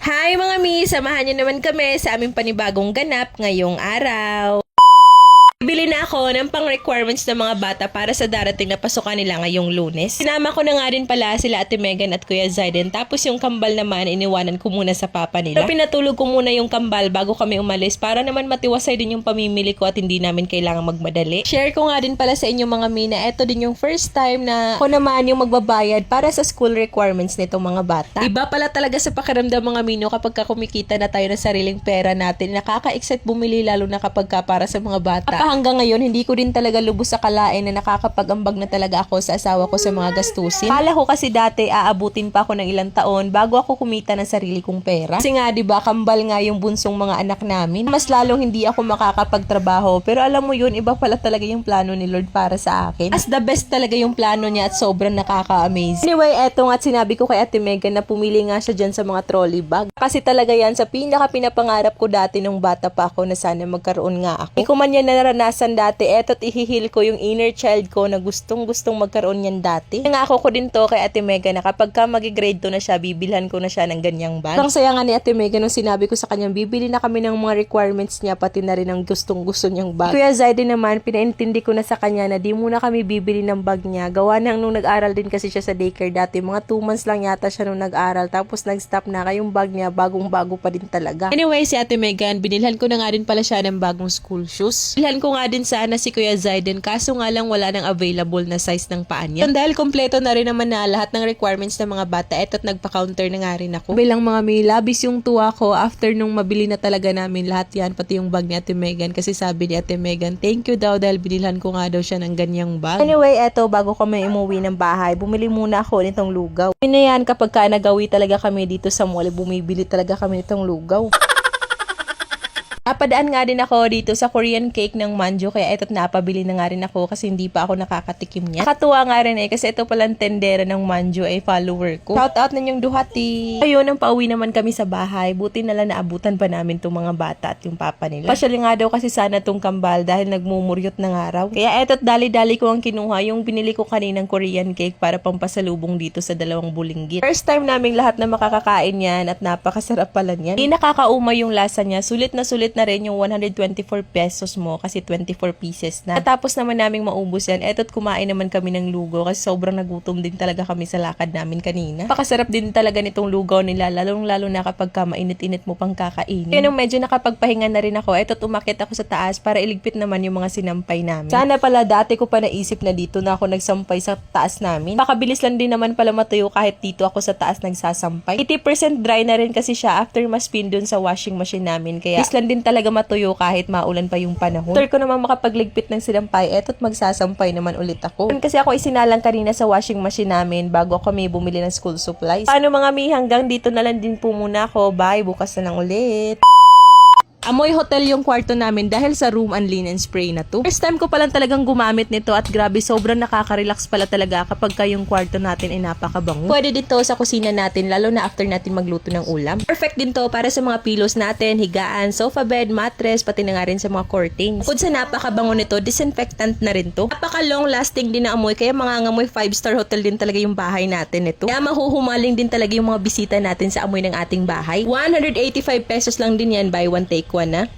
Hi mga mi! Samahan niyo naman kami sa aming panibagong ganap ngayong araw. Bili na ako ng pang-requirements ng mga bata para sa darating na pasukan nila ngayong Lunes. Sinama ko na nga rin pala sila Ate Megan at Kuya Zaiden, tapos yung kambal naman iniwanan ko muna sa papa nila. Pero pinatulog ko muna yung kambal bago kami umalis para naman matiwasay din yung pamimili ko at hindi namin kailangan magmadali. Share ko nga din pala sa inyo mga mi na eto din yung first time na ako naman yung magbabayad para sa school requirements nitong mga bata. Iba pala talaga sa pakiramdam mga mino kapag kumikita na tayo ng sariling pera natin. Nakaka-excite bumili lalo na kapag para sa mga bata. Hanggang ngayon, hindi ko din talaga lubos sa kalain na nakakapag-ambag na talaga ako sa asawa ko sa mga gastusin. Kala ko kasi dati aabutin pa ako ng ilang taon bago ako kumita ng sarili kong pera. Kasi nga, diba, kambal nga yung bunsong mga anak namin. Mas lalong hindi ako makakapagtrabaho. Pero alam mo yun, iba pala talaga yung plano ni Lord para sa akin. As the best talaga yung plano niya at sobrang nakaka-amaze. Anyway, eto nga at sinabi ko kay Ate Megan na pumili nga siya dyan sa mga trolley bag. Kasi talaga yan sa pinaka-pinapangarap ko dati nung bata pa ako na sana magkaroon nga ako. Kung man yan naranasan dati, eto't ihihil ko yung inner child ko na gustong-gustong magkaroon yan dati. Nangako ko din to kay Ate Megan na kapag mag-grade 2 na siya, bibilhan ko na siya ng ganyang bag. Ang saya nga ni Ate Megan nung sinabi ko sa kanya, bibili na kami ng mga requirements niya, pati na rin ang gustong-gusto niyang bag. Kuya Zaiden naman, pinaintindi ko na sa kanya na di muna kami bibili ng bag niya. Gawa nang nung nag-aral din kasi siya sa daycare dati, mga 2 months lang yata siya nung nag-aral, tapos nag-stop na, kayong bag niya, bagong-bago pa din talaga. Anyway, si Ate Megan, binilhan ko na nga din pala siya ng bagong school shoes. Bilhan ko nga din sana si Kuya Zaiden, kaso nga lang wala nang available na size ng paa niya. Dahil kompleto na rin naman na lahat ng requirements ng mga bata, eto't nagpa-counter na nga rin ako. Bilang mga may labis yung tuwa ko after nung mabili na talaga namin lahat yan, pati yung bag ni Ate Megan, kasi sabi ni Ate Megan, thank you daw dahil binilhan ko nga daw siya ng ganyang bag. Anyway, eto, bago kami umuwi ng bahay, bumili muna ako nitong lugaw. Yun na yan, kapag nagawi talaga kami dito sa mall, bumibili talaga kami nitong lugaw. Napadaan nga din ako dito sa Korean cake ng Manju, kaya ito't napabili na nga rin ako kasi hindi pa ako nakakatikim niya. Nakatuwa nga rin kasi ito palang tendera ng Manju ay follower ko. Shout out na yung duhati. Ayun, nang pauwi naman kami sa bahay, buti na lang naabutan pa namin itong mga bata at yung papa nila. Pasyal nga daw kasi sana tong kambal dahil nagmumuryot ng araw. Kaya ito't dali-dali ko ang kinuha yung binili ko kaninang Korean cake para pampasalubong dito sa dalawang bulinggit. First time naming lahat na makakakain yan at napakasarap pala niyan. Hindi nakakauma yung lasa niya. Sulit na rin yung 124 pesos mo kasi 24 pieces na. At tapos naman naming maubos yan, eto't kumain naman kami ng lugaw kasi sobrang nagutom din talaga kami sa lakad namin kanina. Pakasarap din talaga nitong lugaw nila, lalo na kapag mainit-init mo pang kakainin. Kaya nung medyo nakapagpahinga na rin ako, eto't umakyat ako sa taas para iligpit naman yung mga sinampay namin. Sana pala dati ko pa naisip na dito na ako nagsampay sa taas namin. Pakabilis lang din naman pala matuyo kahit dito ako sa taas nagsasampay. 80% dry na rin kasi siya after ma-spin dun sa washing machine namin, kaya is lang din talaga matuyo kahit maulan pa yung panahon. After ko naman makapagligpit ng sinampay, eto't magsasampay naman ulit ako. Kasi ako isinalang kanina sa washing machine namin bago kami bumili ng school supplies. Paano mga mi, hanggang dito na lang din po muna ako. Bye, bukas na lang ulit. Amoy hotel yung kwarto namin dahil sa room and linen spray na to. First time ko palang talagang gumamit nito at grabe, sobrang nakaka-relax pala talaga kapag yung kwarto natin ay napakabango. Pwede dito sa kusina natin, lalo na after natin magluto ng ulam. Perfect din to para sa mga pillows natin, higaan, sofa bed, mattress, pati na nga rin sa mga curtains. Bukod sa napakabango nito, disinfectant na rin to. Napaka-long lasting din na amoy, kaya mga ngamoy 5-star hotel din talaga yung bahay natin nito. Kaya mahuhumaling din talaga yung mga bisita natin sa amoy ng ating bahay. 185 pesos lang din yan, buy one take one na.